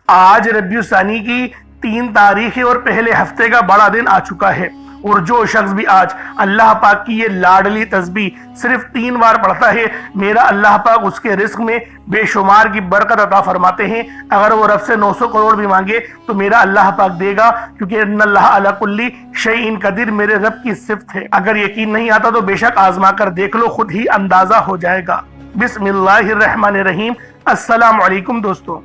آج ربیع الثانی کی 3 تاریخ ہے اور پہلے ہفتے کا بڑا دن آ چکا ہے، اور جو شخص بھی آج اللہ پاک کی یہ لاڈلی تسبیح صرف 3 بار پڑھتا ہے، میرا اللہ پاک اس کے رزق میں بے شمار کی برکت عطا فرماتے ہیں۔ اگر وہ رب سے 900 کروڑ بھی مانگے تو میرا اللہ پاک دے گا، کیونکہ ان اللہ علی کل شیء قدیر میرے رب کی صفت ہے۔ اگر یقین نہیں آتا تو بے شک آزما کر دیکھ لو، خود ہی اندازہ ہو جائے گا۔ بسم اللہ الرحمن الرحیم۔ السلام علیکم دوستو،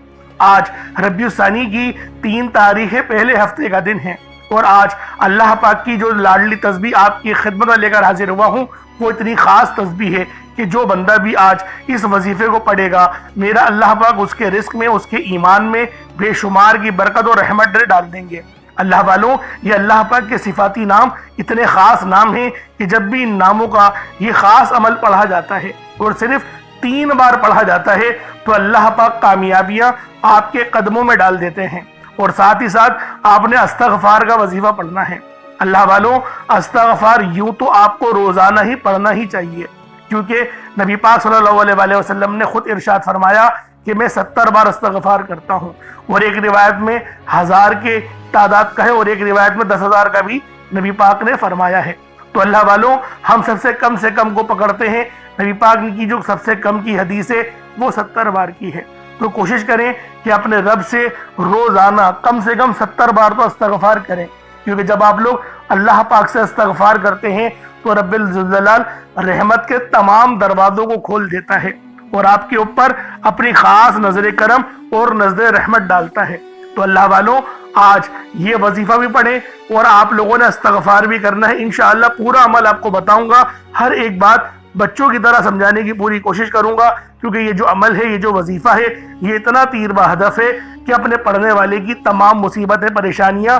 آج ربیع الثانی کی 3 تاریخ پہلے ہفتے کا دن ہے، اور آج اللہ پاک کی جو لاڈلی تسبیح آپ کی خدمت میں لے کر حاضر ہوا ہوں، وہ اتنی خاص تسبیح ہے کہ جو بندہ بھی آج اس وظیفے کو پڑھے گا، میرا اللہ پاک اس کے رزق میں، اس کے ایمان میں بے شمار کی برکت اور رحمت ڈال دیں گے۔ اللہ والوں، یہ اللہ پاک کے صفاتی نام اتنے خاص نام ہیں کہ جب بھی ان ناموں کا یہ خاص عمل پڑھا جاتا ہے اور صرف 3 بار پڑھا جاتا ہے تو اللہ پاک کامیابیاں آپ کے قدموں میں ڈال دیتے ہیں۔ اور ساتھ ہی ساتھ آپ نے استغفار کا وظیفہ پڑھنا ہے۔ اللہ والوں، استغفار یوں تو آپ کو روزانہ ہی پڑھنا ہی چاہیے، کیونکہ نبی پاک صلی اللہ علیہ وسلم نے خود ارشاد فرمایا کہ میں 70 بار استغفار کرتا ہوں، اور ایک روایت میں 1000 کے تعداد کا ہے، اور ایک روایت میں 10,000 کا بھی نبی پاک نے فرمایا ہے۔ تو اللہ والوں، ہم سب سے کم کو پکڑتے ہیں۔ نبی پاک کی جو سب سے کم کی حدیث ہے وہ 70 بار کی ہے، تو کوشش کریں کہ اپنے رب سے روزانہ کم سے کم 70 بار تو استغفار کریں، کیونکہ جب آپ لوگ اللہ پاک سے استغفار کرتے ہیں تو رب الجلال رحمت کے تمام دروازوں کو کھول دیتا ہے اور آپ کے اوپر اپنی خاص نظر کرم اور نظر رحمت ڈالتا ہے۔ تو اللہ والوں، آج یہ وظیفہ بھی پڑھیں اور آپ لوگوں نے استغفار بھی کرنا ہے۔ انشاءاللہ پورا عمل آپ کو بتاؤں گا، ہر ایک بات بچوں کی طرح سمجھانے کی پوری کوشش کروں گا، کیونکہ یہ جو عمل ہے، یہ جو وظیفہ ہے، یہ اتنا تیر بہ ہدف ہے کہ اپنے پڑھنے والے کی تمام مصیبتیں پریشانیاں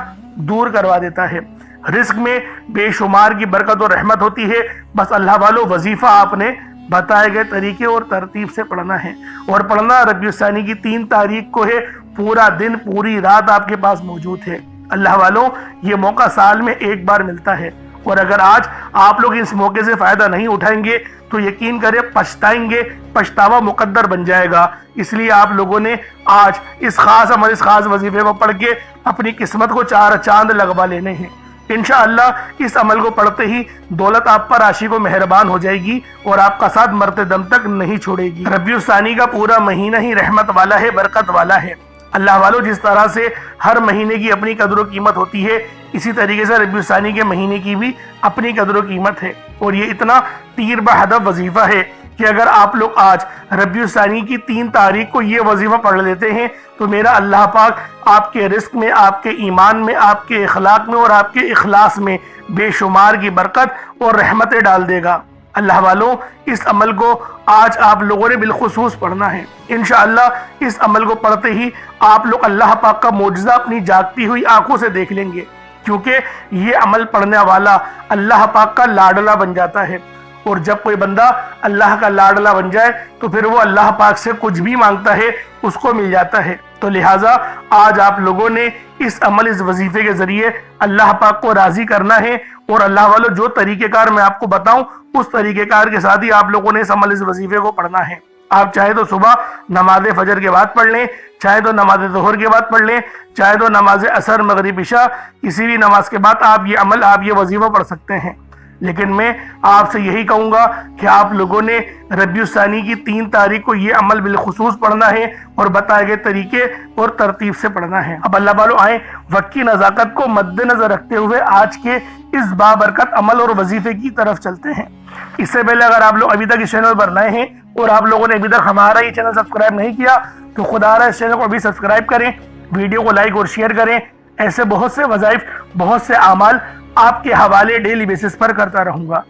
دور کروا دیتا ہے۔ رزق میں بے شمار کی برکت اور رحمت ہوتی ہے۔ بس اللہ والوں، وظیفہ آپ نے بتائے گئے طریقے اور ترتیب سے پڑھنا ہے، اور پڑھنا ربیع الثانی کی 3 تاریخ کو ہے۔ پورا دن پوری رات آپ کے پاس موجود ہے۔ اللہ والوں، یہ موقع سال میں 1 بار ملتا ہے، اور اگر آج آپ لوگ اس موقع سے فائدہ نہیں اٹھائیں گے تو یقین کریں پچھتائیں گے، پچھتاوا مقدر بن جائے گا۔ اس لیے آپ لوگوں نے آج اس خاص عمل، اس خاص وظیفے کو پڑھ کے اپنی قسمت کو 4 چاند لگوا لینے ہیں۔ انشاءاللہ اس عمل کو پڑھتے ہی دولت آپ پر عاشق و مہربان ہو جائے گی، اور آپ کا ساتھ مرتے دم تک نہیں چھوڑے گی۔ ربیع الثانی کا پورا مہینہ ہی رحمت والا ہے، برکت والا ہے۔ اللہ والوں، جس طرح سے ہر مہینے کی اپنی قدر و قیمت ہوتی ہے، اسی طریقے سے ربیع الثانی کے مہینے کی بھی اپنی قدر و قیمت ہے، اور یہ اتنا تیر بہ ہدف وظیفہ ہے کہ اگر آپ لوگ آج ربیع الثانی کی 3 تاریخ کو یہ وظیفہ پڑھ لیتے ہیں تو میرا اللہ پاک آپ کے رزق میں، آپ کے ایمان میں، آپ کے اخلاق میں اور آپ کے اخلاص میں بے شمار کی برکت اور رحمتیں ڈال دے گا۔ اللہ والوں، اس عمل کو آج آپ لوگوں نے بالخصوص پڑھنا ہے۔ انشاءاللہ اس عمل کو پڑھتے ہی آپ لوگ اللہ پاک کا معجزہ اپنی جاگتی ہوئی آنکھوں سے دیکھ لیں گے، کیونکہ یہ عمل پڑھنے والا اللہ پاک کا لاڈلا بن جاتا ہے، اور جب کوئی بندہ اللہ کا لاڈلا بن جائے تو پھر وہ اللہ پاک سے کچھ بھی مانگتا ہے اس کو مل جاتا ہے۔ تو لہٰذا آج آپ لوگوں نے اس عمل، اس وظیفے کے ذریعے اللہ پاک کو راضی کرنا ہے، اور اللہ والوں، جو طریقہ کار میں آپ کو بتاؤں اس طریقہ کار کے ساتھ ہی آپ لوگوں نے اس عمل، اس وظیفے کو پڑھنا ہے۔ آپ چاہے تو صبح نماز فجر کے بعد پڑھ لیں، چاہے تو نماز ظہر کے بعد پڑھ لیں، چاہے تو نماز عصر، مغرب، عشاء، کسی بھی نماز کے بعد آپ یہ عمل، آپ یہ وظیفہ پڑھ سکتے ہیں۔ لیکن میں آپ سے یہی کہوں گا کہ آپ لوگوں نے ربیع الثانی کی 3 تاریخ کو یہ عمل بالخصوص پڑھنا ہے، اور بتائے گئے طریقے اور ترتیب سے پڑھنا ہے۔ اب اللہ والوں، آئیں وقت کی نزاکت کو مد نظر رکھتے ہوئے آج کے اس بابرکت عمل اور وظیفے کی طرف چلتے ہیں۔ اس سے پہلے اگر آپ لوگ ابھی تک اس چینل پر نئے ہیں اور آپ لوگوں نے ابھی تک ہمارا یہ چینل سبسکرائب نہیں کیا تو خدا رہا اس چینل کو ابھی سبسکرائب کریں، ویڈیو کو لائک اور شیئر کریں۔ ایسے بہت سے وظائف، بہت سے اعمال آپ کے حوالے ڈیلی بیسس پر کرتا رہوں گا۔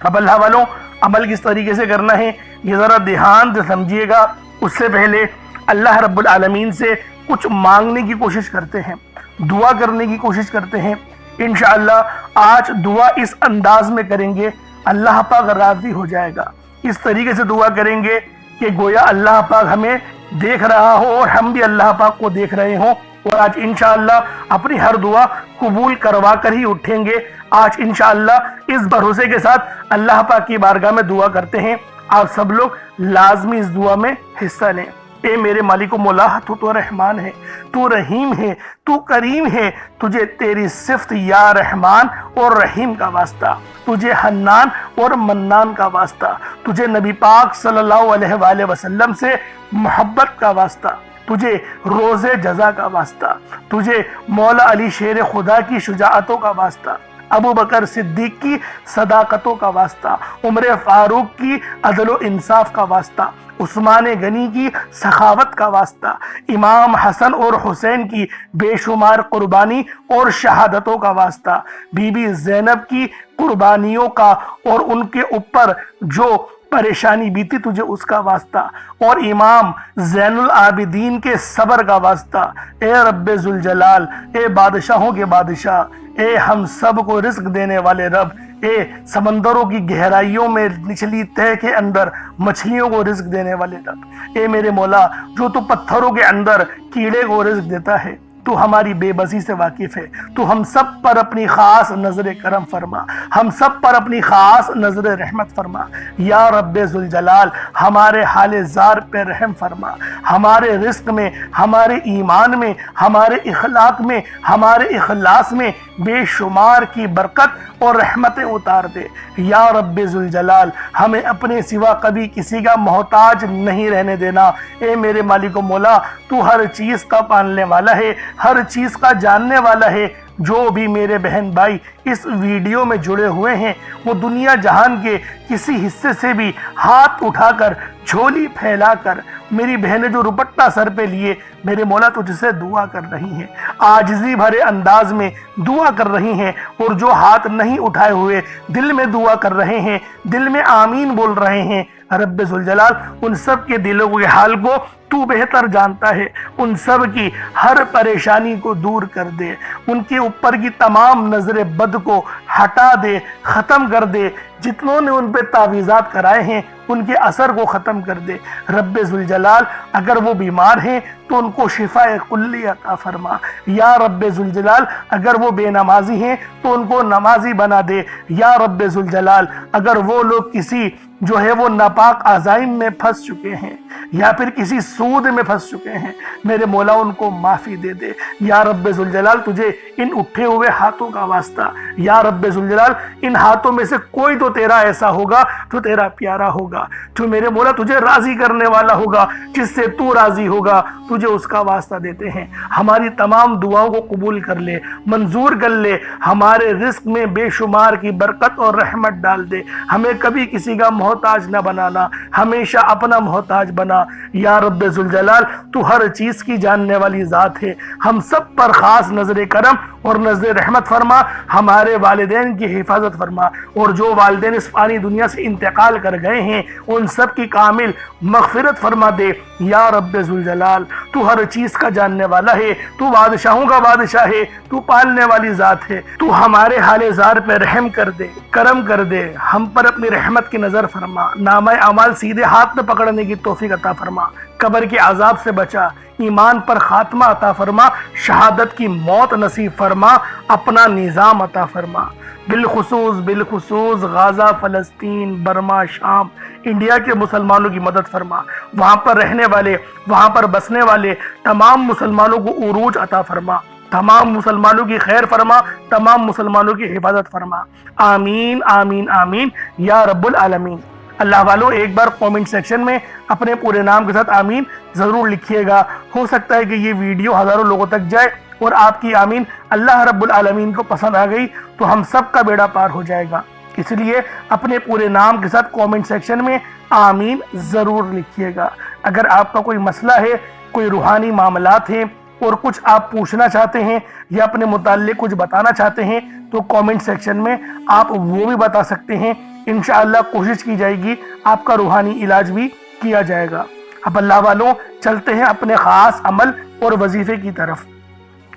اب اللہ والوں، عمل کس طریقے سے کرنا ہے یہ ذرا دھیان سے سمجھیے گا۔ اس سے پہلے اللہ رب العالمین سے کچھ مانگنے کی کوشش کرتے ہیں، دعا کرنے کی کوشش کرتے ہیں۔ انشاءاللہ آج دعا اس انداز میں کریں گے، اللہ پاک راضی ہو جائے گا۔ اس طریقے سے دعا کریں گے کہ گویا اللہ پاک ہمیں دیکھ رہا ہو اور ہم بھی اللہ پاک کو دیکھ رہے ہوں، اور آج انشاءاللہ اپنی ہر دعا قبول کروا کر ہی اٹھیں گے۔ آج انشاءاللہ اس بھروسے کے ساتھ اللہ پاک کی بارگاہ میں دعا کرتے ہیں، آپ سب لوگ لازمی اس دعا میں حصہ لیں۔ اے میرے مالک و مولا، تو رحمان ہے، تو رحیم ہے، تو کریم ہے، تجھے تیری صفت یا رحمان اور رحیم کا واسطہ، تجھے حنان اور منان کا واسطہ، تجھے نبی پاک صلی اللہ علیہ وآلہ وسلم سے محبت کا واسطہ، تجھے روز جزا کا واسطہ، تجھے مولا علی شیر خدا کی شجاعتوں کا واسطہ، ابو بکر صدیق کی صداقتوں کا واسطہ، عمر فاروق کی عدل و انصاف کا واسطہ، عثمان غنی کی سخاوت کا واسطہ، امام حسن اور حسین کی بے شمار قربانی اور شہادتوں کا واسطہ، بی بی زینب کی قربانیوں کا اور ان کے اوپر جو پریشانی بیتی تجھے اس کا واسطہ، اور امام زین العابدین کے صبر کا واسطہ۔ اے رب ذوالجلال، اے بادشاہوں کے بادشاہ، اے ہم سب کو رزق دینے والے رب، اے سمندروں کی گہرائیوں میں نچلی تہہ کے اندر مچھلیوں کو رزق دینے والے رب، اے میرے مولا جو تو پتھروں کے اندر کیڑے کو رزق دیتا ہے، تو ہماری بے بسی سے واقف ہے، تو ہم سب پر اپنی خاص نظر کرم فرما، ہم سب پر اپنی خاص نظر رحمت فرما۔ یا رب ذوالجلال، ہمارے حال زار پہ رحم فرما، ہمارے رزق میں، ہمارے ایمان میں، ہمارے اخلاق میں، ہمارے اخلاص میں بے شمار کی برکت اور رحمتیں اتار دے۔ یا رب ذوالجلال، ہمیں اپنے سوا کبھی کسی کا محتاج نہیں رہنے دینا۔ اے میرے مالک و مولا، تو ہر چیز کا پالنے والا ہے، ہر چیز کا جاننے والا ہے۔ جو بھی میرے بہن بھائی اس ویڈیو میں جڑے ہوئے ہیں، وہ دنیا جہان کے کسی حصے سے بھی ہاتھ اٹھا کر، جھولی پھیلا کر، میری بہنیں جو رپٹہ سر پہ لیے میرے مولا تجھ سے دعا کر رہی ہیں، عاجزی بھرے انداز میں دعا کر رہی ہیں، اور جو ہاتھ نہیں اٹھائے ہوئے دل میں دعا کر رہے ہیں، دل میں آمین بول رہے ہیں، رب ذوالجلال ان سب کے دلوں کے حال کو تو بہتر جانتا ہے، ان سب کی ہر پریشانی کو دور کر دے، ان کے اوپر کی تمام نظر بد کو ہٹا دے، ختم کر دے، جتنوں نے ان پہ تعویذات کرائے ہیں ان کے اثر کو ختم کر دے۔ رب ذوالجلال اگر وہ بیمار ہیں تو ان کو شفاء کلی عطا فرما۔ یا رب ذوالجلال اگر وہ بے نمازی ہیں تو ان کو نمازی بنا دے۔ یا رب ذوالجلال اگر وہ لوگ کسی جو ہے وہ ناپاک عزائم میں پھنس چکے ہیں یا پھر کسی سود میں پھنس چکے ہیں، میرے مولا ان کو معافی دے دے۔ یا رب ذوالجلال تجھے ان اٹھے ہوئے ہاتھوں کا واسطہ، یا رب ذوالجلال ان ہاتھوں میں سے کوئی تو تیرا ایسا ہوگا جو تیرا پیارا ہوگا، جو میرے مولا تجھے راضی کرنے والا ہوگا، جس سے تو راضی ہوگا، تجھے اس کا واسطہ دیتے ہیں۔ ہماری تمام دعاؤں کو قبول کر لے، منظور کر لے، ہمارے رزق میں بے شمار کی برکت اور رحمت ڈال دے، ہمیں کبھی کسی کا محتاج نہ بنانا، ہمیشہ اپنا محتاج بنا۔ یا رب ذوالجلال تو ہر چیز کی جاننے والی ذات ہے، ہم سب پر خاص نظر کرم اور نظر رحمت فرما، ہمارے والدین کی حفاظت فرما، اور جو والدین اس فانی دنیا سے انتقال کر گئے ہیں ان سب کی کامل مغفرت فرما دے۔ یا رب ذوالجلال تو ہر چیز کا جاننے والا ہے، تو بادشاہوں کا بادشاہ ہے، تو پالنے والی ذات ہے، تو ہمارے حال زار پہ رحم کر دے، کرم کر دے، ہم پر اپنی رحمت کی نظر فرما، نامہ اعمال سیدھے ہاتھ میں پکڑنے کی توفیق عطا فرما، قبر کے عذاب سے بچا، ایمان پر خاتمہ عطا فرما، شہادت کی موت نصیب فرما، اپنا نظام عطا فرما۔ بالخصوص غزہ، فلسطین، برما، شام، انڈیا کے مسلمانوں کی مدد فرما، وہاں پر رہنے والے، وہاں پر بسنے والے تمام مسلمانوں کو عروج عطا فرما، تمام مسلمانوں کی خیر فرما، تمام مسلمانوں کی حفاظت فرما۔ آمین آمین آمین یا رب العالمین۔ اللہ والوں ایک بار کومنٹ سیکشن میں اپنے پورے نام کے ساتھ آمین ضرور لکھیے گا، ہو سکتا ہے کہ یہ ویڈیو ہزاروں لوگوں تک جائے اور آپ کی آمین اللہ رب العالمین کو پسند آ گئی تو ہم سب کا بیڑا پار ہو جائے گا۔ اس لیے اپنے پورے نام کے ساتھ کومنٹ سیکشن میں آمین ضرور لکھیے گا۔ اگر آپ کا کوئی مسئلہ ہے، کوئی روحانی معاملات ہیں اور کچھ آپ پوچھنا چاہتے ہیں یا اپنے متعلق کچھ بتانا چاہتے ہیں تو کومنٹ سیکشن میں آپ وہ بھی بتا سکتے ہیں، انشاءاللہ کوشش کی جائے گی آپ کا روحانی علاج بھی کیا جائے گا۔ اب اللہ والوں چلتے ہیں اپنے خاص عمل اور وظیفے کی طرف،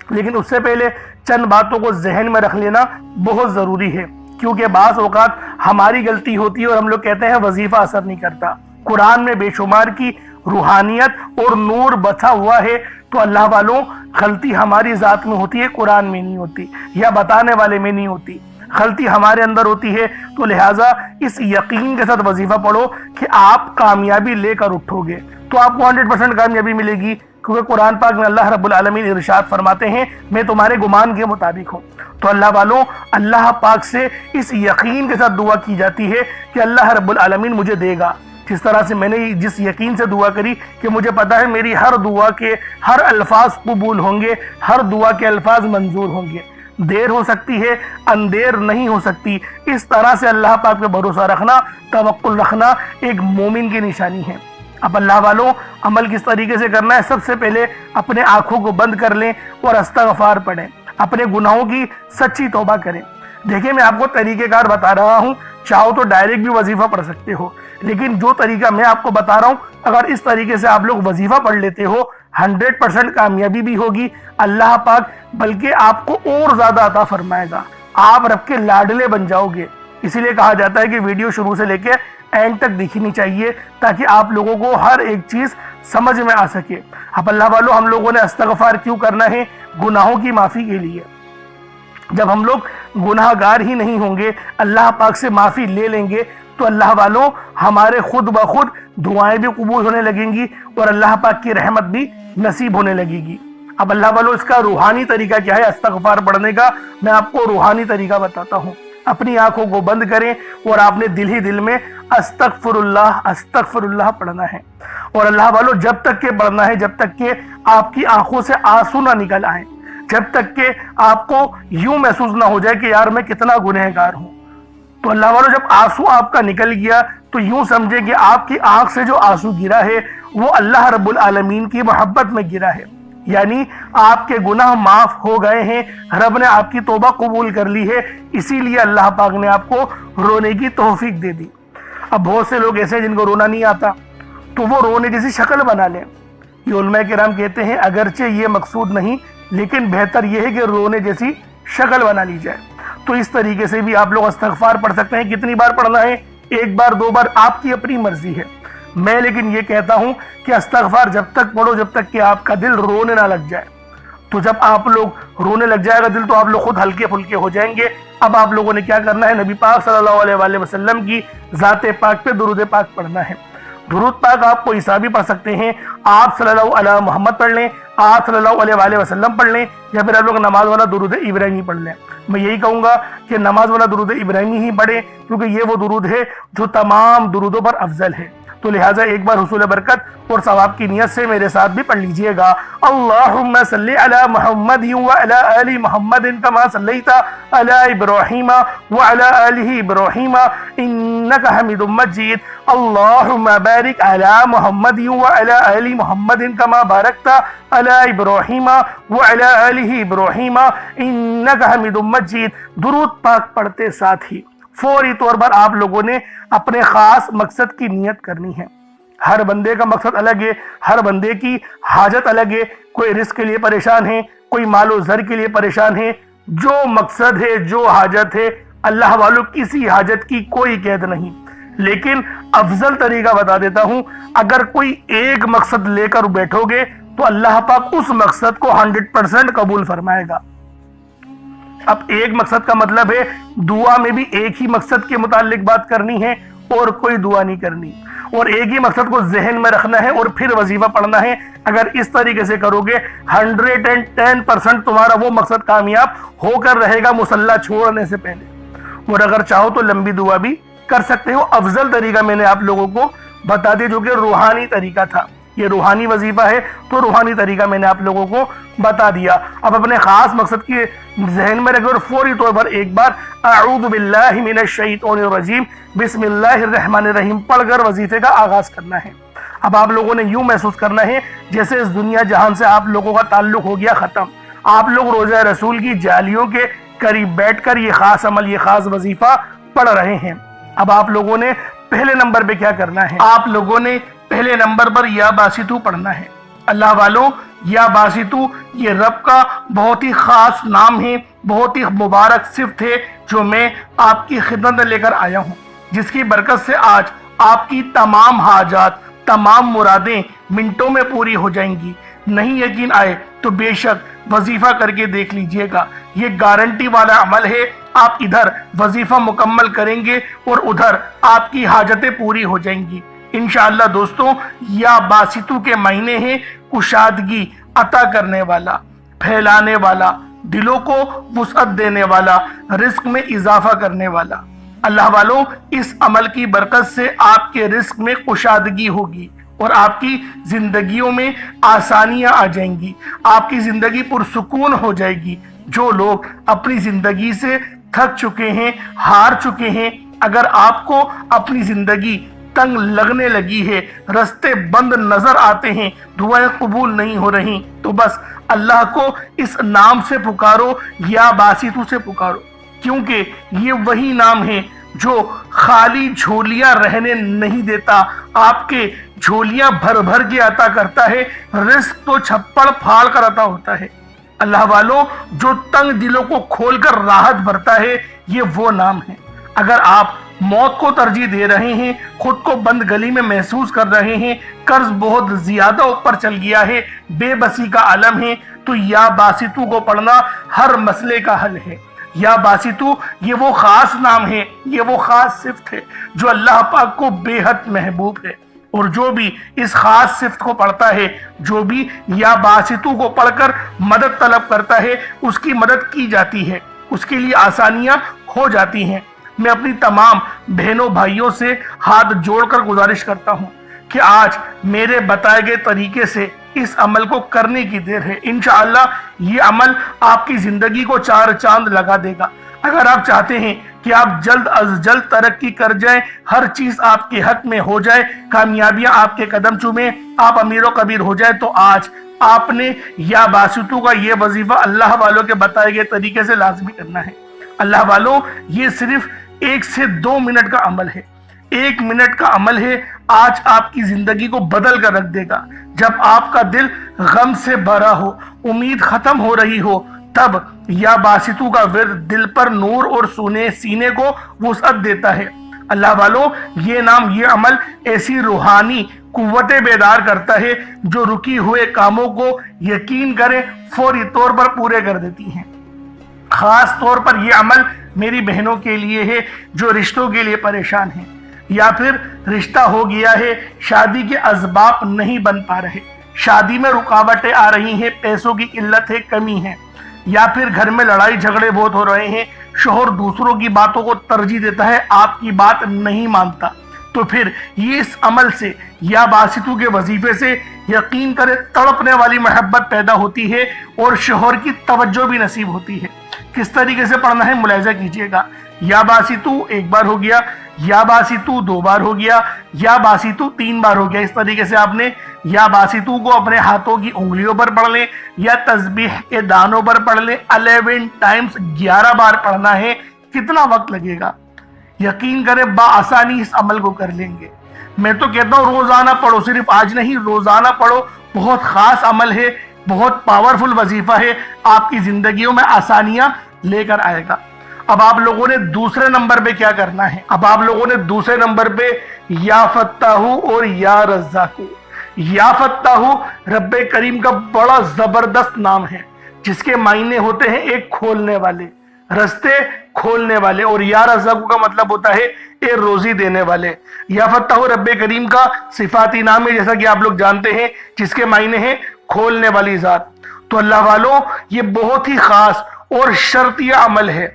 لیکن اس سے پہلے چند باتوں کو ذہن میں رکھ لینا بہت ضروری ہے، کیونکہ بعض اوقات ہماری غلطی ہوتی ہے اور ہم لوگ کہتے ہیں وظیفہ اثر نہیں کرتا۔ قرآن میں بے شمار کی روحانیت اور نور بچا ہوا ہے، تو اللہ والوں غلطی ہماری ذات میں ہوتی ہے، قرآن میں نہیں ہوتی یا بتانے والے میں نہیں ہوتی۔ غلطی ہمارے اندر ہوتی ہے. تو لہٰذا اس یقین کے ساتھ وظیفہ پڑھو کہ آپ کامیابی لے کر اٹھو گے تو آپ کو 100% کامیابی ملے گی، کیونکہ قرآن پاک میں اللہ رب العالمین ارشاد فرماتے ہیں میں تمہارے گمان کے مطابق ہوں. تو اللہ والوں، اللہ پاک سے اس یقین کے ساتھ دعا کی جاتی ہے کہ اللہ رب العالمین مجھے دے گا. جس طرح سے میں نے جس یقین سے دعا کری کہ مجھے پتا ہے میری ہر دعا کے ہر الفاظ قبول ہوں گے، ہر دعا کے الفاظ منظور ہوں گے. دیر ہو سکتی ہے، اندیر نہیں ہو سکتی. اس طرح سے اللہ پاک پہ بھروسہ رکھنا، توکل رکھنا ایک مومن کی نشانی ہے. اب اللہ والوں، عمل کس طریقے سے کرنا ہے؟ سب سے پہلے اپنے آنکھوں کو بند کر لیں اور استغفار پڑھیں، اپنے گناہوں کی سچی توبہ کریں. دیکھیں میں آپ کو طریقہ کار بتا رہا ہوں، چاہو تو ڈائریکٹ بھی وظیفہ پڑھ سکتے ہو، لیکن جو طریقہ میں آپ کو بتا رہا ہوں اگر اس طریقے سے آپ لوگ وظیفہ پڑھ لیتے ہو 100% کامیابی بھی ہوگی. اللہ پاک بلکہ آپ کو اور زیادہ عطا فرمائے گا، آپ رب کے لاڈلے بن جاؤ گے. اسی لیے کہا جاتا ہے کہ ویڈیو شروع سے لے کے اینڈ تک دیکھنی چاہیے تاکہ آپ لوگوں کو ہر ایک چیز سمجھ میں آ سکے. اب اللہ والوں، ہم لوگوں نے استغفار کیوں کرنا ہے؟ گناہوں کی معافی کے لیے. جب ہم لوگ گناہ گار ہی نہیں ہوں گے، اللہ پاک سے معافی لے لیں گے تو اللہ والوں ہمارے خود بخود دعائیں بھی قبول ہونے لگیں گی اور اللہ پاک کی رحمت بھی نصیب ہونے لگے گی. اب اللہ والوں، اس کا روحانی طریقہ کیا ہے استغفار پڑھنے کا؟ میں آپ کو روحانی طریقہ بتاتا ہوں. اپنی آنکھوں کو بند کریں اور آپ نے دل ہی دل میں استغفر اللہ پڑھنا ہے. اور اللہ والوں، جب تک کہ پڑھنا ہے جب تک کہ آپ کی آنکھوں سے آنسو نہ نکل آئیں، جب تک کہ آپ کو یوں محسوس نہ ہو جائے کہ یار میں کتنا گنہگار ہوں. تو اللہ والوں، جب آنسو آپ کا نکل گیا تو یوں سمجھے کہ آپ کی آنکھ سے جو آنسو گرا ہے وہ اللہ رب العالمین کی محبت میں گرا ہے، یعنی آپ کے گناہ معاف ہو گئے ہیں، رب نے آپ کی توبہ قبول کر لی ہے، اسی لیے اللہ پاک نے آپ کو رونے کی توفیق دے دی. اب بہت سے لوگ ایسے ہیں جن کو رونا نہیں آتا تو وہ رونے جیسی شکل بنا لیں. یہ علماء کرام کہتے ہیں اگرچہ یہ مقصود نہیں لیکن بہتر یہ ہے کہ رونے جیسی شکل بنا لی جائے. تو اس طریقے سے بھی آپ لوگ استغفار پڑھ سکتے ہیں. کتنی بار پڑھنا ہے؟ 1 بار 2 بار، آپ کی اپنی مرضی ہے. میں لیکن یہ کہتا ہوں کہ استغفار جب تک پڑھو جب تک کہ آپ کا دل رونے نہ لگ جائے. تو جب آپ لوگ رونے لگ جائے گا دل تو آپ لوگ خود ہلکے پھلکے ہو جائیں گے. اب آپ لوگوں نے کیا کرنا ہے؟ نبی پاک صلی اللہ علیہ وآلہ وسلم کی ذات پاک پہ درود پاک پڑھنا ہے. درود پاک آپ کو عیسیٰ بھی پڑھ سکتے ہیں، آپ صلی اللہ علیہ محمد پڑھ لیں، آپ صلی اللہ علیہ وآلہ وسلم پڑھ لیں، یا پھر آپ لوگ نماز والا درود ابراہیمی پڑھ لیں. میں یہی کہوں گا کہ نماز والا درود ابراہیمی ہی پڑھیں کیونکہ یہ وہ درود ہے جو تمام درودوں پر افضل ہے. تو لہٰذا ایک بار حصول برکت اور ثواب کی نیت سے میرے ساتھ بھی پڑھ لیجئے گا. اللہم صلی علی محمد وعلی آل محمد کما صلیت علی ابراہیم وعلی آل ابراہیم انکا حمید مجید. اللہم بارک علی محمد وعلی آل محمد کما بارکت علی ابراہیم وعلی آل ابراہیم انکا حمید مجید. درود پاک پڑھتے ساتھ ہی فوری طور پر آپ لوگوں نے اپنے خاص مقصد کی نیت کرنی ہے. ہر بندے کا مقصد الگ ہے، ہر بندے کی حاجت الگ ہے. کوئی رزق کے لیے پریشان ہے، کوئی مال و زر کے لیے پریشان ہے. جو مقصد ہے، جو حاجت ہے، اللہ والوں کسی حاجت کی کوئی قید نہیں. لیکن افضل طریقہ بتا دیتا ہوں، اگر کوئی ایک مقصد لے کر بیٹھو گے تو اللہ پاک اس مقصد کو 100% قبول فرمائے گا. اب ایک مقصد کا مطلب ہے دعا میں بھی ایک ہی مقصد کے متعلق بات کرنی ہے اور کوئی دعا نہیں کرنی، اور ایک ہی مقصد کو ذہن میں رکھنا ہے اور پھر وظیفہ پڑھنا ہے. اگر اس طریقے سے کرو گے 110% تمہارا وہ مقصد کامیاب ہو کر رہے گا مصلی چھوڑنے سے پہلے. اور اگر چاہو تو لمبی دعا بھی کر سکتے ہو. افضل طریقہ میں نے آپ لوگوں کو بتا دیا جو کہ روحانی طریقہ تھا. یہ روحانی وظیفہ ہے تو روحانی طریقہ میں نے آپ لوگوں کو بتا دیا. اب اپنے خاص مقصد کے ذہن میں رکھیں اور فوری طور پر ایک بار اعوذ باللہ من الشیطان الرجیم بسم اللہ الرحمن الرحیم پڑھ کر وظیفے کا آغاز کرنا ہے. اب آپ لوگوں نے یوں محسوس کرنا ہے جیسے اس دنیا جہان سے آپ لوگوں کا تعلق ہو گیا ختم. آپ لوگ روزہ رسول کی جالیوں کے قریب بیٹھ کر یہ خاص عمل، یہ خاص وظیفہ پڑھ رہے ہیں. اب آپ لوگوں نے پہلے نمبر پہ کیا کرنا ہے؟ آپ لوگوں نے پہلے نمبر پر یا باسطو پڑھنا ہے. اللہ والوں، یا باسطو یہ رب کا بہت ہی خاص نام ہے، بہت ہی مبارک صفت ہے جو میں آپ کی خدمت میں لے کر آیا ہوں، جس کی برکت سے آج آپ کی تمام حاجات، تمام مرادیں منٹوں میں پوری ہو جائیں گی. نہیں یقین آئے تو بے شک وظیفہ کر کے دیکھ لیجئے گا. یہ گارنٹی والا عمل ہے. آپ ادھر وظیفہ مکمل کریں گے اور ادھر آپ کی حاجتیں پوری ہو جائیں گی انشاءاللہ. دوستوں یا باسطو کے معنی ہیں کشادگی عطا کرنے والا، پھیلانے والا، دلوں کو وسعت دینے والا، رزق میں اضافہ کرنے والا. اللہ والوں اس عمل کی برکت سے آپ کے رزق میں کشادگی ہوگی اور آپ کی زندگیوں میں آسانیاں آ جائیں گی، آپ کی زندگی پرسکون ہو جائے گی. جو لوگ اپنی زندگی سے تھک چکے ہیں، ہار چکے ہیں، اگر آپ کو اپنی زندگی تنگ لگنے لگی ہے، رستے بند نظر آتے ہیں، دعائیں قبول نہیں ہو رہی، تو بس اللہ کو اس نام سے پکارو، یا باسطو سے پکارو، کیونکہ یہ وہی نام ہے جو خالی جھولیاں رہنے نہیں دیتا، آپ کے جھولیاں بھر بھر کے عطا کرتا ہے، رزق تو چھپڑ پھاڑ کر عطا ہوتا ہے. اللہ والوں جو تنگ دلوں کو کھول کر راحت بھرتا ہے، یہ وہ نام ہے. اگر آپ موت کو ترجیح دے رہے ہیں، خود کو بند گلی میں محسوس کر رہے ہیں، قرض بہت زیادہ اوپر چل گیا ہے، بے بسی کا عالم ہے، تو یا باسطو کو پڑھنا ہر مسئلے کا حل ہے. یا باسطو یہ وہ خاص نام ہے، یہ وہ خاص صفت ہے جو اللہ پاک کو بے حد محبوب ہے. اور جو بھی اس خاص صفت کو پڑھتا ہے، جو بھی یا باسطو کو پڑھ کر مدد طلب کرتا ہے، اس کی مدد کی جاتی ہے، اس کے لیے آسانیاں ہو جاتی ہیں. میں اپنی تمام بہنوں بھائیوں سے ہاتھ جوڑ کر گزارش کرتا ہوں کہ آج میرے بتائے گئے طریقے سے اس عمل کو کرنے کی دیر ہے. انشاءاللہ یہ عمل آپ کی زندگی کو چار چاند لگا دے گا. اگر آپ چاہتے ہیں کہ آپ جلد از جلد ترقی کر جائیں، ہر چیز آپ کے حق میں ہو جائے، کامیابیاں آپ کے قدم چومیں، آپ امیر و کبیر ہو جائے، تو آج آپ نے یا باسطو کا یہ وظیفہ اللہ والوں کے بتائے گئے طریقے سے لازمی کرنا ہے. اللہ والوں یہ صرف 1 سے 2 منٹ کا عمل ہے، 1 منٹ کا عمل ہے، آج آپ کی زندگی کو بدل کر رکھ دے گا. جب آپ کا دل غم سے بھرا ہو، امید ختم ہو رہی ہو، تب یا باسطو کا ورد دل پر نور اور سینے کو وسعت دیتا ہے. اللہ والوں یہ نام، یہ عمل ایسی روحانی قوتیں بیدار کرتا ہے جو رکی ہوئے کاموں کو یقین کرے فوری طور پر پورے کر دیتی ہیں. خاص طور پر یہ عمل میری بہنوں کے لیے ہے جو رشتوں کے لیے پریشان ہیں، یا پھر رشتہ ہو گیا ہے، شادی کے اسباب نہیں بن پا رہے، شادی میں رکاوٹیں آ رہی ہیں، پیسوں کی قلت ہے، کمی ہے، یا پھر گھر میں لڑائی جھگڑے بہت ہو رہے ہیں، شوہر دوسروں کی باتوں کو ترجیح دیتا ہے، آپ کی بات نہیں مانتا. تو پھر یہ اس عمل سے یا باسطو کے وظیفے سے یقین کرے تڑپنے والی محبت پیدا ہوتی ہے اور شوہر کی توجہ بھی نصیب ہوتی ہے. کس طریقے سے پڑھنا ہے ملاحظہ کیجئے گا. یا باسطو 1 بار ہو گیا، یا باسطو 2 بار ہو گیا، یا باسطو 3 بار ہو گیا. اس طریقے سے آپ نے یا باسطو کو اپنے ہاتھوں کی انگلیوں پر پڑھ لیں یا تسبیح کے دانوں پر پڑھ لیں. 11 ٹائمز 11 بار پڑھنا ہے. کتنا وقت لگے گا؟ یقین کریں بآسانی اس عمل کو کر لیں گے. میں تو کہتا ہوں روزانہ پڑھو، صرف آج نہیں، روزانہ پڑھو. بہت خاص عمل ہے، بہت پاورفل وظیفہ ہے، آپ کی زندگیوں میں آسانیاں لے کر آئے گا. اب آپ لوگوں نے دوسرے نمبر پہ کیا کرنا ہے؟ اب آپ لوگوں نے دوسرے نمبر پہ یا فتاحو اور یا رزاقو. یا فتاحو رب کریم کا بڑا زبردست نام ہے جس کے معنی ہوتے ہیں ایک کھولنے والے، رستے کھولنے والے، اور یا رزاقو کا مطلب ہوتا ہے اے روزی دینے والے. یا فتاحو رب کریم کا صفاتی نام ہے جیسا کہ آپ لوگ جانتے ہیں، جس کے معنی ہیں کھولنے والی ذات. تو اللہ والوں یہ بہت ہی خاص اور شرطیہ عمل ہے.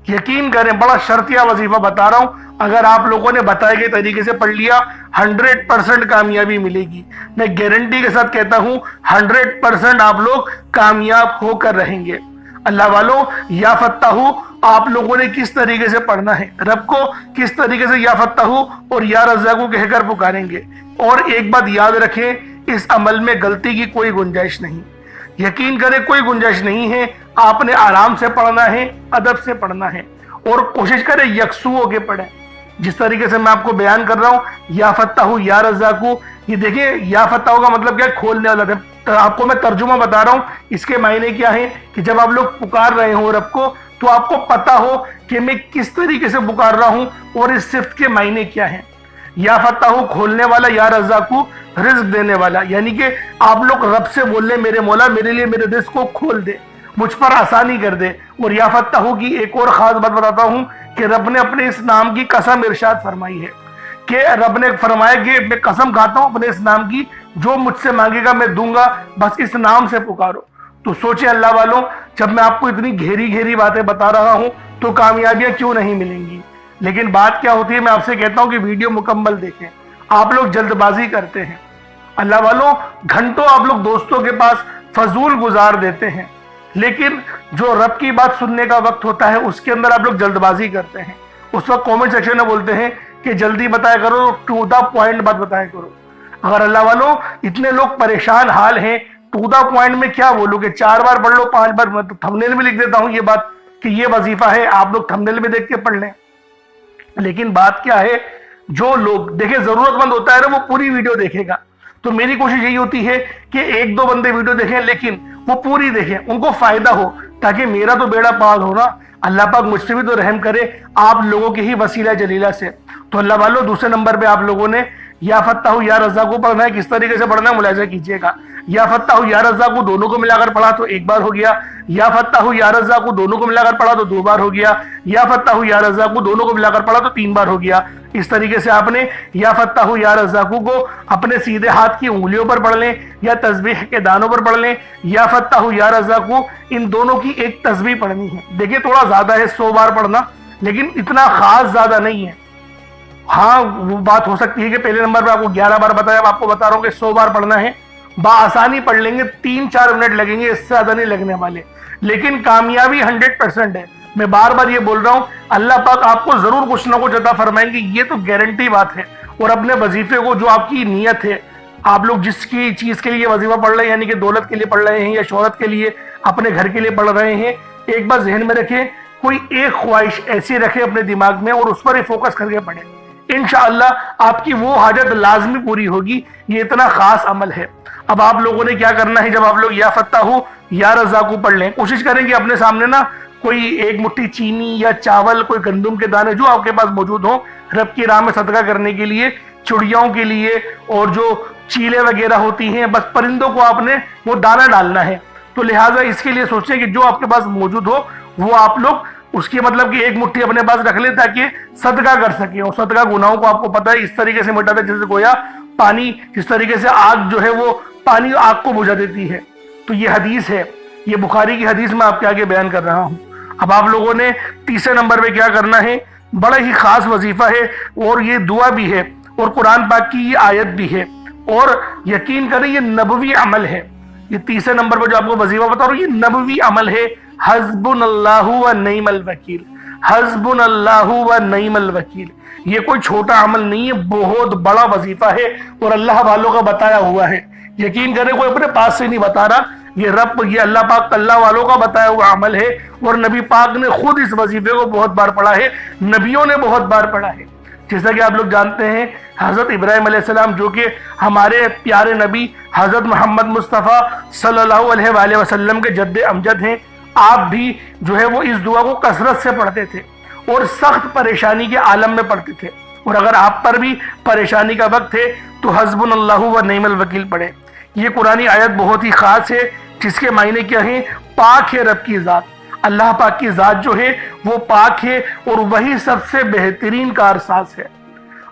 یقین کریں بڑا شرطیہ وظیفہ بتا رہا ہوں. اگر آپ لوگوں نے بتائے گئے طریقے سے پڑھ لیا 100% کامیابی ملے گی. میں گارنٹی کے ساتھ کہتا ہوں 100% آپ لوگ کامیاب ہو کر رہیں گے. اللہ والوں یا فتاحو آپ لوگوں نے کس طریقے سے پڑھنا ہے، رب کو کس طریقے سے یا فتاحو اور یا رزاقو کہہ کر پکاریں گے. اور ایک بات یاد رکھیں، اس عمل میں غلطی کی کوئی گنجائش نہیں. یقین کریں کوئی گنجائش نہیں ہے. آپ نے آرام سے پڑھنا ہے، ادب سے پڑھنا ہے، اور کوشش کریں یکسو ہو کے پڑھیں. جس طریقے سے میں آپ کو بیان کر رہا ہوں یا فتاحو یا رزاقو، یہ دیکھیں یا فتاحو کا مطلب کیا ہے؟ کھولنے والا. آپ کو میں ترجمہ بتا رہا ہوں، اس کے معنی کیا ہے کہ جب آپ لوگ پکار رہے ہوں رب کو تو آپ کو پتا ہو کہ میں کس طریقے سے پکار رہا ہوں اور اس صفت کے معنی کیا ہیں. یا فتاحو کھولنے والا، یا رزاقو رزق دینے والا. یعنی کہ آپ لوگ رب سے بول لیں میرے مولا میرے لیے میرے رزق کو کھول دے. مجھ پر آسانی کر دے۔ اور یا فتاح کی ایک اور خاص بات بتاتا ہوں کہ رب نے اپنے اس نام کی قسم ارشاد فرمائی ہے کہ رب نے فرمایا کہ میں قسم کھاتا ہوں اپنے اس نام کی، جو مجھ سے مانگے گا میں دوں گا، بس اس نام سے پکارو۔ تو سوچے اللہ والوں، جب میں آپ کو اتنی گہری باتیں بتا رہا ہوں تو کامیابیاں کیوں نہیں ملیں گی؟ لیکن بات کیا ہوتی ہے، میں آپ سے کہتا ہوں کہ ویڈیو مکمل دیکھیں۔ آپ لوگ جلد بازی کرتے ہیں اللہ والوں، گھنٹوں آپ لوگ دوستوں کے پاس فضول گزار دیتے ہیں، لیکن جو رب کی بات سننے کا وقت ہوتا ہے اس کے اندر آپ لوگ جلد بازی کرتے ہیں۔ اس وقت کومنٹ سیکشن میں بولتے ہیں کہ جلدی بتایا کرو، ٹو دا پوائنٹ بات بتایا کرو۔ اگر اللہ والوں اتنے لوگ پریشان حال ہیں، ٹو دا پوائنٹ میں کیا بولو کہ 4 بار پڑھ لو، 5 بار، میں تو تھمبنیل میں لکھ دیتا ہوں یہ بات کہ یہ وظیفہ ہے، آپ لوگ تھمبنیل میں دیکھ کے پڑھ لیں۔ لیکن بات کیا ہے، جو لوگ دیکھیں ضرورت مند ہوتا ہے نا وہ پوری ویڈیو دیکھے گا۔ تو میری کوشش یہی ہوتی ہے کہ 1-2 بندے ویڈیو دیکھیں لیکن وہ پوری دیکھیں، ان کو فائدہ ہو، تاکہ میرا تو بیڑا پار ہو نا، اللہ پاک مجھ سے بھی تو رحم کرے آپ لوگوں کے ہی وسیلہ جلیلہ سے۔ تو اللہ والوں دوسرے نمبر پہ آپ لوگوں نے یا فتاح یا رزاق کو پڑھنا ہے۔ کس طریقے سے پڑھنا ہے ملاحظہ کیجئے گا۔ یا فتاح یا رزاق کو دونوں کو ملا کر پڑھا تو 1 بار ہو گیا، یا فتاح یا رزاق کو دونوں کو ملا کر پڑھا تو 2 بار ہو گیا، یا فتاح یا رزاق کو دونوں کو ملا کر پڑھا تو 3 بار ہو گیا۔ اس طریقے سے آپ نے یا فتاح یا رزاق کو اپنے سیدھے ہاتھ کی انگلیوں پر پڑھ لیں یا تسبیح کے دانوں پر پڑھ لیں۔ یا فتاح یا رزاق کو ان دونوں کی ایک تسبیح پڑھنی ہے۔ دیکھیں تھوڑا زیادہ ہے 100 بار پڑھنا، لیکن اتنا خاص زیادہ نہیں ہے۔ ہاں وہ بات ہو سکتی ہے کہ پہلے نمبر پہ آپ کو 11 بار بتایا، اب آپ کو بتا رہا ہوں کہ 100 بار پڑھنا ہے۔ بآسانی پڑھ لیں گے، 3-4 منٹ لگیں گے، اس سے زیادہ نہیں لگنے والے، لیکن کامیابی 100% ہے۔ میں بار بار یہ بول رہا ہوں، اللہ پاک آپ کو ضرور کچھ نہ کچھ عطا فرمائیں گے، یہ تو گارنٹی بات ہے۔ اور اپنے وظیفے کو، جو آپ کی نیت ہے، آپ لوگ جس کی چیز کے لیے وظیفہ پڑھ رہے ہیں، یعنی کہ دولت کے لیے پڑھ رہے ہیں یا شہرت کے لیے، اپنے گھر کے لیے پڑھ رہے ہیں، ایک بار ذہن میں رکھیں، کوئی ایک خواہش ایسی رکھیں اپنے دماغ میں اور اس پر ہی فوکس کر کے پڑھیں۔ انشاءاللہ آپ کی وہ حاجت لازمی پوری ہوگی۔ یہ اتنا خاص عمل ہے۔ اب آپ لوگوں نے کیا کرنا ہے، جب آپ لوگ یا فتاح یا رزاق پڑھ لیں، کوشش کریں کہ اپنے سامنے نا کوئی 1 مٹھی چینی یا چاول، کوئی گندم کے دانے جو آپ کے پاس موجود ہوں، رب کی راہ میں صدقہ کرنے کے لیے، چڑیاؤں کے لیے، اور جو چیلے وغیرہ ہوتی ہیں، بس پرندوں کو آپ نے وہ دانہ ڈالنا ہے۔ تو لہٰذا اس کے لیے سوچیں کہ جو آپ کے پاس موجود ہو وہ آپ لوگ اس کی مطلب کہ 1 مٹھی اپنے پاس رکھ لیں تاکہ صدقہ کر سکیں۔ اور صدقہ گناہوں کو آپ کو پتہ ہے اس طریقے سے مٹاتا ہے جیسے گویا پانی، جس طریقے سے آگ جو ہے وہ پانی آگ کو بجھا دیتی ہے۔ تو یہ حدیث ہے، یہ بخاری کی حدیث میں آپ کے آگے بیان کر رہا ہوں۔ اب آپ لوگوں نے تیسرے نمبر پہ کیا کرنا ہے، بڑا ہی خاص وظیفہ ہے اور یہ دعا بھی ہے اور قرآن پاک کی یہ آیت بھی ہے، اور یقین کریں یہ نبوی عمل ہے۔ یہ تیسرے نمبر پہ جو آپ کو وظیفہ بتا رہا ہوں یہ نبوی عمل ہے۔ حسبنا اللہ و نعم الوکیل، حسبنا اللہ و نعم الوکیل۔ یہ کوئی چھوٹا عمل نہیں ہے، بہت بڑا وظیفہ ہے اور اللہ والوں کا بتایا ہوا ہے۔ یقین کریں کوئی اپنے پاس سے نہیں بتا رہا، یہ اللہ پاک اللہ والوں کا بتایا ہوا عمل ہے، اور نبی پاک نے خود اس وظیفے کو بہت بار پڑھا ہے، نبیوں نے بہت بار پڑھا ہے۔ جیسا کہ آپ لوگ جانتے ہیں حضرت ابراہیم علیہ السلام جو کہ ہمارے پیارے نبی حضرت محمد مصطفیٰ صلی اللہ علیہ وآلہ وسلم کے جد امجد ہیں، آپ بھی جو ہے وہ اس دعا کو کثرت سے پڑھتے تھے اور سخت پریشانی کے عالم میں پڑھتے تھے۔ اور اگر آپ پر بھی پریشانی کا وقت ہے تو حسبنا اللہ و نعم الوکیل پڑھیں۔ یہ قرآنی آیت بہت ہی خاص ہے، جس کے معنی کیا ہیں، پاک ہے رب کی ذات۔ اللہ پاک کی ذات جو ہے وہ پاک ہے اور وہی سب سے بہترین کارساز ہے۔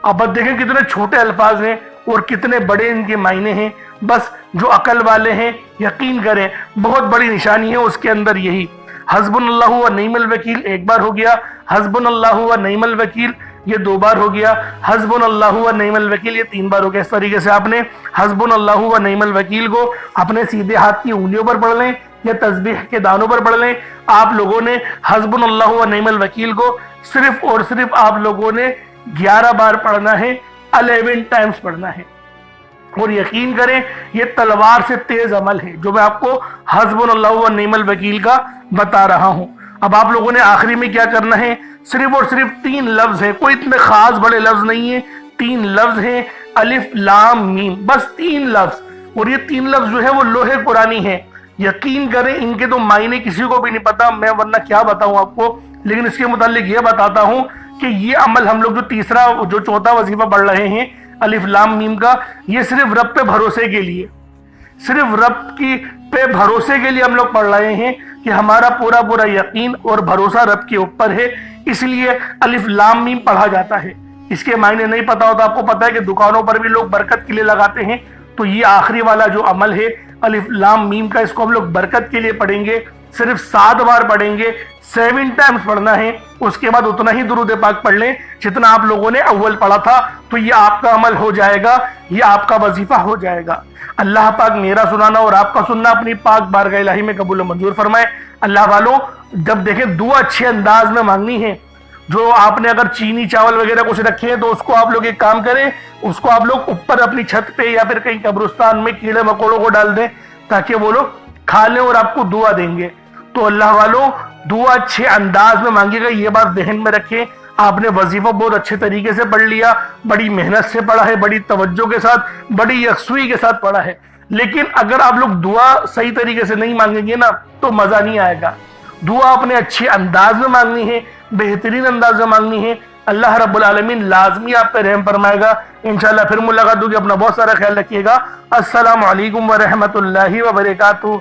اب دیکھیں کتنے چھوٹے الفاظ ہیں اور کتنے بڑے ان کے معنی ہیں۔ بس جو عقل والے ہیں یقین کریں بہت بڑی نشانی ہے اس کے اندر یہی۔ حسبنا اللہ و نعم الوکیل 1 بار ہو گیا، حسبنا اللہ و نعم الوکیل یہ 2 بار ہو گیا، حسبنا اللہ و نعم الوکیل یہ 3 بار ہو گیا۔ اس طریقے سے آپ نے حسبنا اللہ و نعم الوکیل کو اپنے سیدھے ہاتھ کی انگلیوں پر پڑھ لیں یا تسبیح کے دانوں پر پڑھ لیں۔ آپ لوگوں نے حسبنا اللہ و نعم الوکیل کو صرف اور صرف آپ لوگوں نے 11 بار پڑھنا ہے، 11 ٹائمز پڑھنا ہے۔ اور یقین کریں یہ تلوار سے تیز عمل ہے جو میں آپ کو حسبنا اللہ و نعم الوکیل کا بتا رہا ہوں۔ اب آپ لوگوں نے آخری میں کیا کرنا ہے، صرف اور صرف 3 لفظ ہیں، کوئی اتنے خاص بڑے لفظ نہیں ہیں، 3 لفظ ہیں، الف لام میم، بس 3 لفظ۔ اور یہ 3 لفظ جو ہے وہ لوح قرآنی ہیں۔ یقین کریں ان کے تو معنی کسی کو بھی نہیں پتا، میں ورنہ کیا بتاؤں آپ کو، لیکن اس کے متعلق یہ بتاتا ہوں کہ یہ عمل ہم لوگ جو چوتھا وظیفہ پڑھ رہے ہیں الف لام میم کا، یہ صرف رب پہ بھروسے کے لیے، صرف رب کی پہ بھروسے کے لیے ہم لوگ پڑھ رہے ہیں، کہ ہمارا پورا پورا یقین اور بھروسہ رب کے اوپر ہے، اس لیے الف لام میم پڑھا جاتا ہے۔ اس کے معنی نہیں پتا ہوتا، آپ کو پتا ہے کہ دکانوں پر بھی لوگ برکت کے لیے لگاتے ہیں، تو یہ آخری والا جو عمل ہے الف لام میم کا، اس کو ہم لوگ برکت کے لیے پڑھیں گے، صرف 7 بار پڑھیں گے، 7 ٹائمز پڑھنا ہے۔ اس کے بعد اتنا ہی درود پاک پڑھ لیں جتنا آپ لوگوں نے اول پڑھا تھا، تو یہ آپ کا عمل ہو جائے گا، یہ آپ کا وظیفہ ہو جائے گا۔ اللہ پاک میرا سنانا اور آپ کا سننا اپنی پاک بارگاہ الہی میں قبول و منظور فرمائے۔ اللہ والوں، جب دیکھیں دعا اچھے انداز میں مانگنی ہے، جو آپ نے اگر چینی چاول وغیرہ کچھ رکھے ہیں تو اس کو آپ لوگ ایک کام کریں، اس کو آپ لوگ اوپر اپنی چھت پہ یا پھر کہیں قبرستان میں کیڑے مکوڑوں کو ڈال دیں تاکہ وہ لوگ کھا لیں اور آپ کو دعا دیں گے۔ تو اللہ والوں، دعا اچھے انداز میں مانگے گا، یہ بات ذہن میں رکھیں۔ آپ نے وظیفہ بہت اچھے طریقے سے پڑھ لیا، بڑی محنت سے پڑھا ہے، بڑی توجہ کے ساتھ، بڑی یکسوئی کے ساتھ پڑھا ہے، لیکن اگر آپ لوگ دعا صحیح طریقے سے نہیں مانگیں گے نا تو مزہ نہیں آئے گا۔ دعا اپنے اچھے انداز میں مانگنی ہے، بہترین انداز میں مانگنی ہے، اللہ رب العالمین لازمی آپ پہ رحم فرمائے گا۔ انشاءاللہ پھر ملاقات ہوگی، اپنا بہت سارا خیال رکھیے گا۔ السلام علیکم ورحمۃ اللہ وبرکاتہ۔